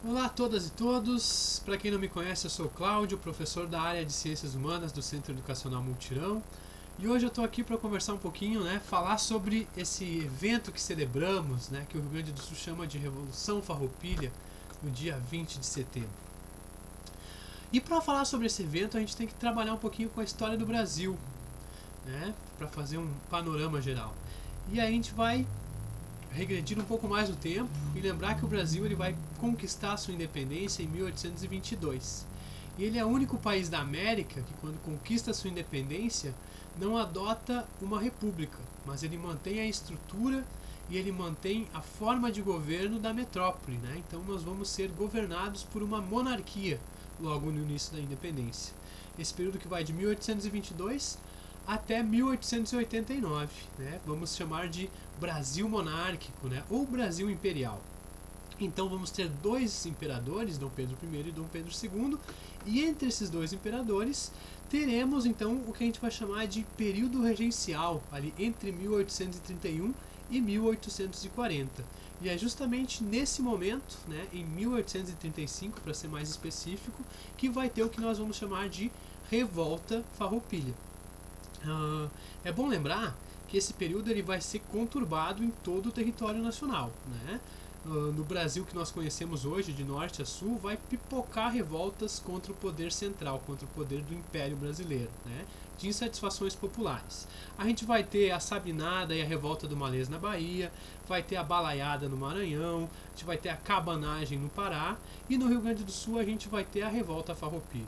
Olá a todas e todos, para quem não me conhece eu sou o Cláudio, professor da área de Ciências Humanas do Centro Educacional Multirão e hoje eu estou aqui para conversar um pouquinho, falar sobre esse evento que celebramos, que o Rio Grande do Sul chama de Revolução Farroupilha, no dia 20 de setembro. E para falar sobre esse evento a gente tem que trabalhar um pouquinho com a história do Brasil, para fazer um panorama geral. E aí a gente vai regredir um pouco mais no tempo e lembrar que o Brasil ele vai conquistar sua independência em 1822. E ele é o único país da América que, quando conquista sua independência, não adota uma república, mas ele mantém a estrutura e ele mantém a forma de governo da metrópole. Então nós vamos ser governados por uma monarquia logo no início da independência. Esse período que vai de 1822 até 1889, vamos chamar de Brasil monárquico, ou Brasil imperial. Então vamos ter dois imperadores, Dom Pedro I e Dom Pedro II, e entre esses dois imperadores teremos então o que a gente vai chamar de período regencial, ali entre 1831 e 1840. E é justamente nesse momento, em 1835, para ser mais específico, que vai ter o que nós vamos chamar de Revolta Farroupilha. É bom lembrar que esse período ele vai ser conturbado em todo o território nacional. No Brasil que nós conhecemos hoje, de norte a sul, vai pipocar revoltas contra o poder central, contra o poder do Império Brasileiro, de insatisfações populares. A gente vai ter a Sabinada e a Revolta do Malês na Bahia, vai ter a Balaiada no Maranhão, a gente vai ter a Cabanagem no Pará, e no Rio Grande do Sul a gente vai ter a Revolta Farroupilha.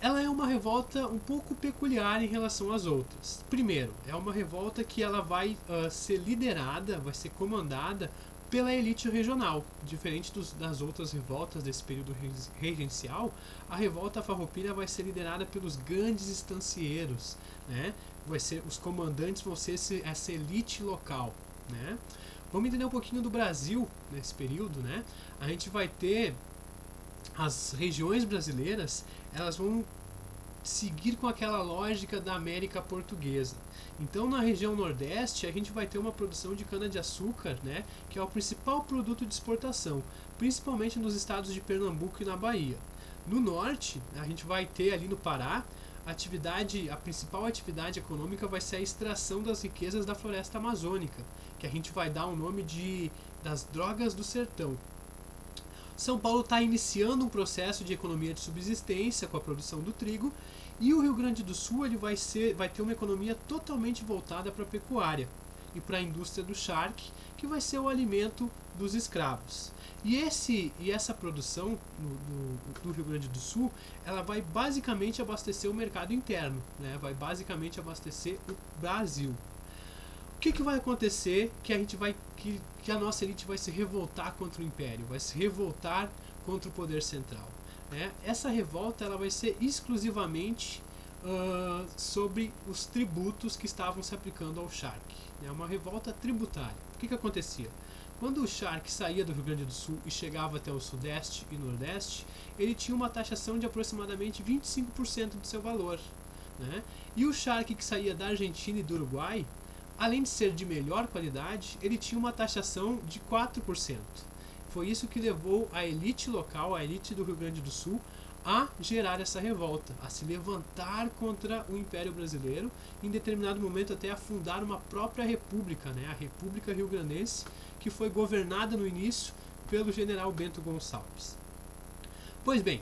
Ela é uma revolta um pouco peculiar em relação às outras. Primeiro, é uma revolta que ela vai ser liderada, vai ser comandada pela elite regional. Diferente das outras revoltas desse período regencial, a revolta farroupilha vai ser liderada pelos grandes estancieiros. Os comandantes vão ser essa elite local. Vamos entender um pouquinho do Brasil nesse período. A gente vai ter as regiões brasileiras, elas vão seguir com aquela lógica da América Portuguesa. Então, na região Nordeste, a gente vai ter uma produção de cana-de-açúcar, que é o principal produto de exportação, principalmente nos estados de Pernambuco e na Bahia. No Norte, a gente vai ter ali no Pará, a principal atividade econômica vai ser a extração das riquezas da floresta amazônica, que a gente vai dar o nome das drogas do sertão. São Paulo está iniciando um processo de economia de subsistência com a produção do trigo, e o Rio Grande do Sul ele vai ter uma economia totalmente voltada para a pecuária e para a indústria do charque, que vai ser o alimento dos escravos. E essa produção do Rio Grande do Sul, ela vai basicamente abastecer o mercado interno, vai basicamente abastecer o Brasil. O que vai acontecer que a nossa elite vai se revoltar contra o Império, vai se revoltar contra o poder central? Essa revolta ela vai ser exclusivamente sobre os tributos que estavam se aplicando ao charque. É uma revolta tributária. O que acontecia? Quando o charque saía do Rio Grande do Sul e chegava até o Sudeste e Nordeste, ele tinha uma taxação de aproximadamente 25% do seu valor. E o charque que saía da Argentina e do Uruguai, além de ser de melhor qualidade, ele tinha uma taxação de 4%. Foi isso que levou a elite local, a elite do Rio Grande do Sul, a gerar essa revolta, a se levantar contra o Império Brasileiro, em determinado momento até a fundar uma própria república, a República Rio-Grandense, que foi governada no início pelo general Bento Gonçalves. Pois bem,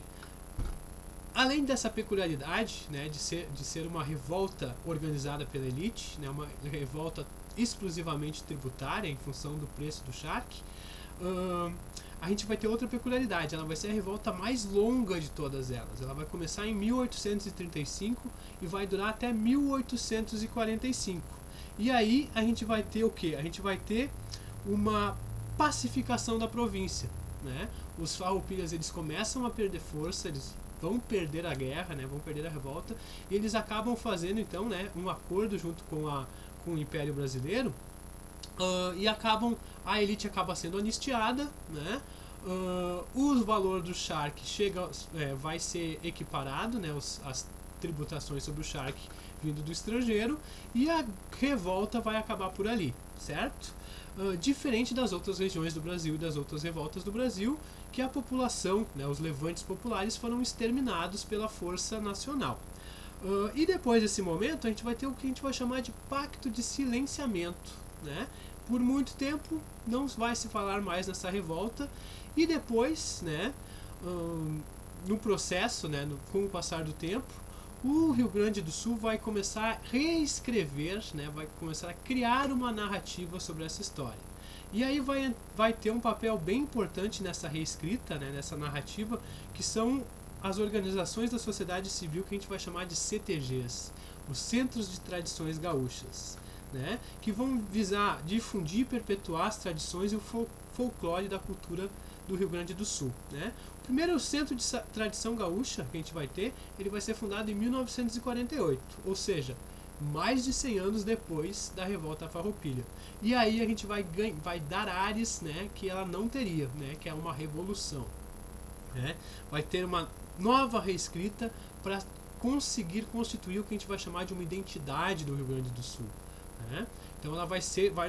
além dessa peculiaridade, de ser uma revolta organizada pela elite, uma revolta exclusivamente tributária em função do preço do charque, a gente vai ter outra peculiaridade. Ela vai ser a revolta mais longa de todas elas. Ela vai começar em 1835 e vai durar até 1845. E aí a gente vai ter o quê? A gente vai ter uma pacificação da província. Os farroupilhas eles começam a perder força, eles vão perder a guerra, vão perder a revolta, e eles acabam fazendo então um acordo junto com o Império Brasileiro, e a elite acaba sendo anistiada, o valor do charque vai ser equiparado, as tributações sobre o charque vindo do estrangeiro, e a revolta vai acabar por ali, certo? diferente das outras regiões do Brasil e das outras revoltas do Brasil, que a população, né, os levantes populares foram exterminados pela força nacional. E depois desse momento a gente vai ter o que a gente vai chamar de pacto de silenciamento, né? Por muito tempo não vai se falar mais nessa revolta, e depois, né, no processo, né, com o passar do tempo, o Rio Grande do Sul vai começar a reescrever, né, vai começar a criar uma narrativa sobre essa história. E aí vai ter um papel bem importante nessa reescrita, né, nessa narrativa, que são as organizações da sociedade civil que a gente vai chamar de CTGs, os Centros de Tradições Gaúchas, né, que vão visar difundir e perpetuar as tradições e o folclore da cultura do Rio Grande do Sul, né. O primeiro centro de tradição gaúcha que a gente vai ter, ele vai ser fundado em 1948, ou seja, mais de 100 anos depois da Revolta Farroupilha. E aí a gente vai dar ares, né, que ela não teria, né, que é uma revolução, né. Vai ter uma nova reescrita para conseguir constituir o que a gente vai chamar de uma identidade do Rio Grande do Sul, né. Então ela vai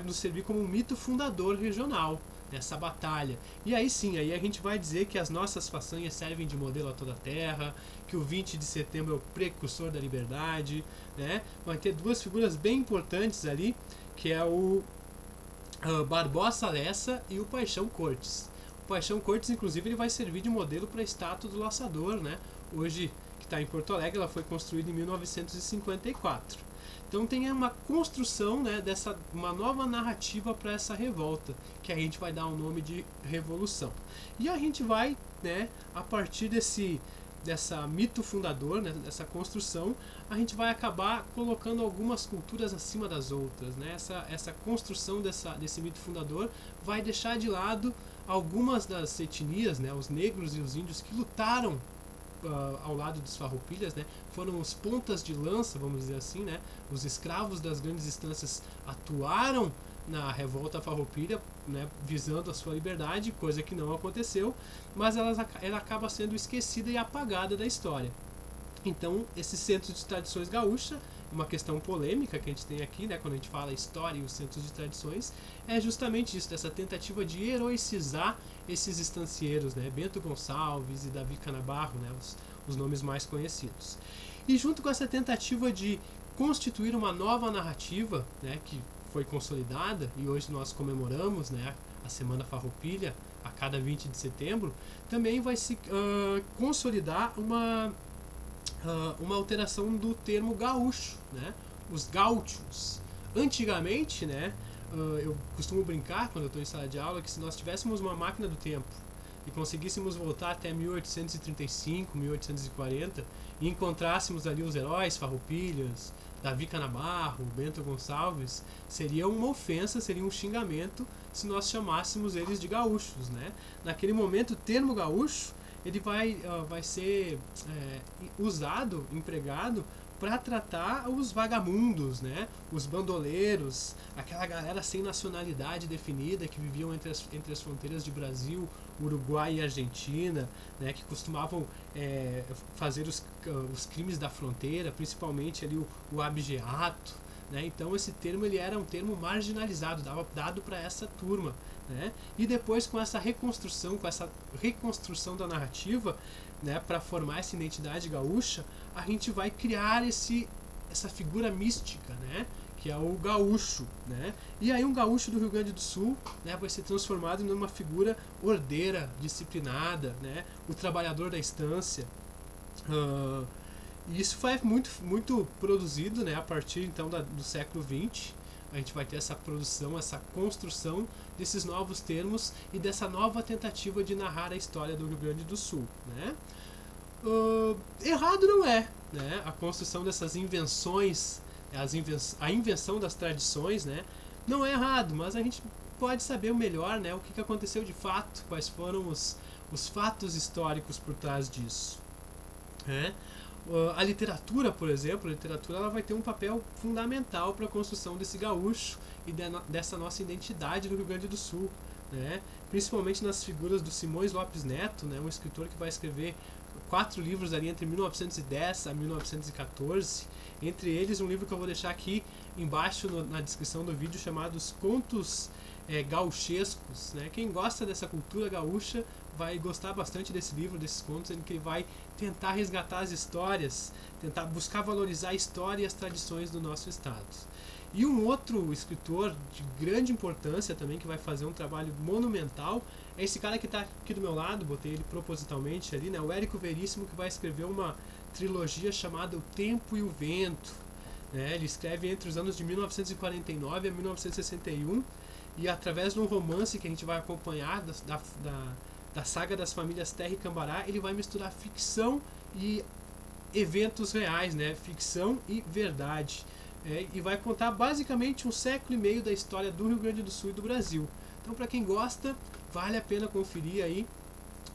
nos servir como um mito fundador regional nessa batalha. E aí sim, aí a gente vai dizer que as nossas façanhas servem de modelo a toda a terra, que o 20 de setembro é o precursor da liberdade, né? Vai ter duas figuras bem importantes ali, que é o Barbosa Lessa e o Paixão Cortes. O Paixão Cortes, inclusive, ele vai servir de modelo para a estátua do Laçador, né? Hoje, que está em Porto Alegre, ela foi construída em 1954. Então tem uma construção, né, uma nova narrativa para essa revolta, que a gente vai dar o nome de revolução. E a gente vai, né, a partir dessa mito fundador, né, dessa construção, a gente vai acabar colocando algumas culturas acima das outras, né? Essa construção desse mito fundador vai deixar de lado algumas das etnias, né, os negros e os índios que lutaram ao lado dos farroupilhas, né, foram os pontas de lança, vamos dizer assim, né, os escravos das grandes instâncias atuaram na revolta farroupilha, né, visando a sua liberdade, coisa que não aconteceu, mas ela acaba sendo esquecida e apagada da história. Então, esse centro de tradições gaúcha, uma questão polêmica que a gente tem aqui, né, quando a gente fala história e os centros de tradições, é justamente isso, dessa tentativa de heroicizar esses estancieiros, né, Bento Gonçalves e Davi Canabarro, né, os nomes mais conhecidos. E junto com essa tentativa de constituir uma nova narrativa, né, que foi consolidada, e hoje nós comemoramos, né, a Semana Farroupilha a cada 20 de setembro, também vai se consolidar uma alteração do termo gaúcho, né? Os gaúchos. Antigamente, né, eu costumo brincar quando eu estou em sala de aula que se nós tivéssemos uma máquina do tempo e conseguíssemos voltar até 1835, 1840 e encontrássemos ali os heróis farroupilhas, Davi Canabarro, Bento Gonçalves, seria uma ofensa, seria um xingamento se nós chamássemos eles de gaúchos, né? Naquele momento o termo gaúcho ele vai ser usado, empregado para tratar os vagabundos, né? Os bandoleiros, aquela galera sem nacionalidade definida que viviam entre as fronteiras de Brasil, Uruguai e Argentina, né? Que costumavam fazer os crimes da fronteira, principalmente ali o abigeato, né? Então esse termo ele era um termo marginalizado, dado para essa turma, né? E depois com essa reconstrução da narrativa, né, para formar essa identidade gaúcha, a gente vai criar essa figura mística, né, que é o gaúcho, né? E aí um gaúcho do Rio Grande do Sul, né, vai ser transformado numa figura ordeira, disciplinada, né, o trabalhador da estância. E isso foi muito produzido, né, a partir então do século XX. A gente vai ter essa produção, essa construção desses novos termos e dessa nova tentativa de narrar a história do Rio Grande do Sul, né? Errado não é, né? A construção dessas invenções, a invenção das tradições, né? Não é errado, mas a gente pode saber melhor, né, o que aconteceu de fato, quais foram os fatos históricos por trás disso, né? A literatura, por exemplo, ela vai ter um papel fundamental para a construção desse gaúcho e dessa nossa identidade do Rio Grande do Sul, né? Principalmente nas figuras do Simões Lopes Neto, né? Um escritor que vai escrever 4 livros ali entre 1910 a 1914, entre eles um livro que eu vou deixar aqui embaixo na descrição do vídeo chamado Os Contos gauchescos, né? Quem gosta dessa cultura gaúcha vai gostar bastante desse livro, desses contos, em que ele vai tentar resgatar as histórias, tentar buscar valorizar a história e as tradições do nosso estado. E um outro escritor de grande importância também, que vai fazer um trabalho monumental, é esse cara que está aqui do meu lado, botei ele propositalmente ali, né? O Érico Veríssimo, que vai escrever uma trilogia chamada O Tempo e o Vento. Né? Ele escreve entre os anos de 1949 a 1961, e através de um romance que a gente vai acompanhar da saga das famílias Terra e Cambará, ele vai misturar ficção e eventos reais, né? Ficção e verdade. E vai contar basicamente 1,5 século da história do Rio Grande do Sul e do Brasil. Então, para quem gosta, vale a pena conferir aí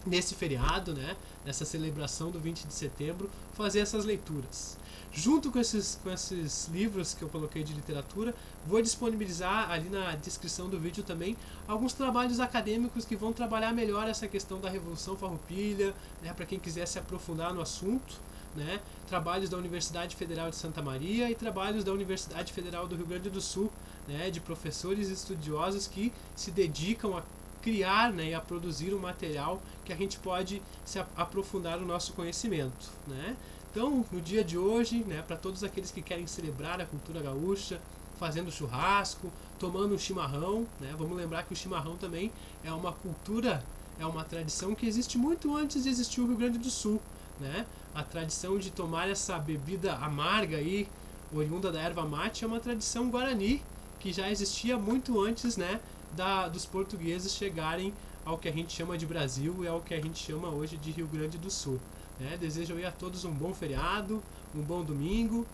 nesse feriado, né? Nessa celebração do 20 de setembro, fazer essas leituras. Junto com esses livros que eu coloquei de literatura, vou disponibilizar ali na descrição do vídeo também alguns trabalhos acadêmicos que vão trabalhar melhor essa questão da Revolução Farroupilha, né, para quem quiser se aprofundar no assunto, né, trabalhos da Universidade Federal de Santa Maria e trabalhos da Universidade Federal do Rio Grande do Sul, né, de professores e estudiosos que se dedicam a criar, né, e a produzir um material que a gente pode se aprofundar no nosso conhecimento, né? Então, no dia de hoje, né, para todos aqueles que querem celebrar a cultura gaúcha, fazendo churrasco, tomando um chimarrão, né, vamos lembrar que o chimarrão também é uma cultura, é uma tradição que existe muito antes de existir o Rio Grande do Sul, né? A tradição de tomar essa bebida amarga aí, oriunda da erva mate, é uma tradição guarani que já existia muito antes, né, dos portugueses chegarem ao que a gente chama de Brasil e ao que a gente chama hoje de Rio Grande do Sul. Desejo aí a todos um bom feriado, um bom domingo,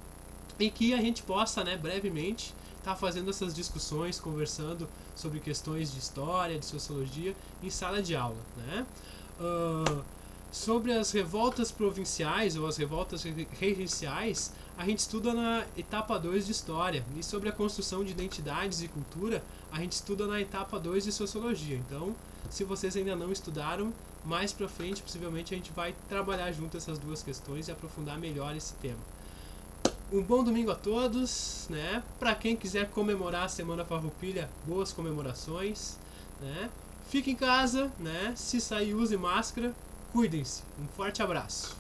e que a gente possa, né, brevemente estar fazendo essas discussões, conversando sobre questões de história, de sociologia em sala de aula, né? Sobre as revoltas provinciais ou as revoltas regenciais, a gente estuda na etapa 2 de História, e sobre a construção de identidades e cultura, a gente estuda na etapa 2 de Sociologia. Então, se vocês ainda não estudaram, mais pra frente, possivelmente, a gente vai trabalhar junto essas duas questões e aprofundar melhor esse tema. Um bom domingo a todos, né? Para quem quiser comemorar a Semana Farroupilha, boas comemorações, né? Fique em casa, né? Se sair, use máscara. Cuidem-se. Um forte abraço.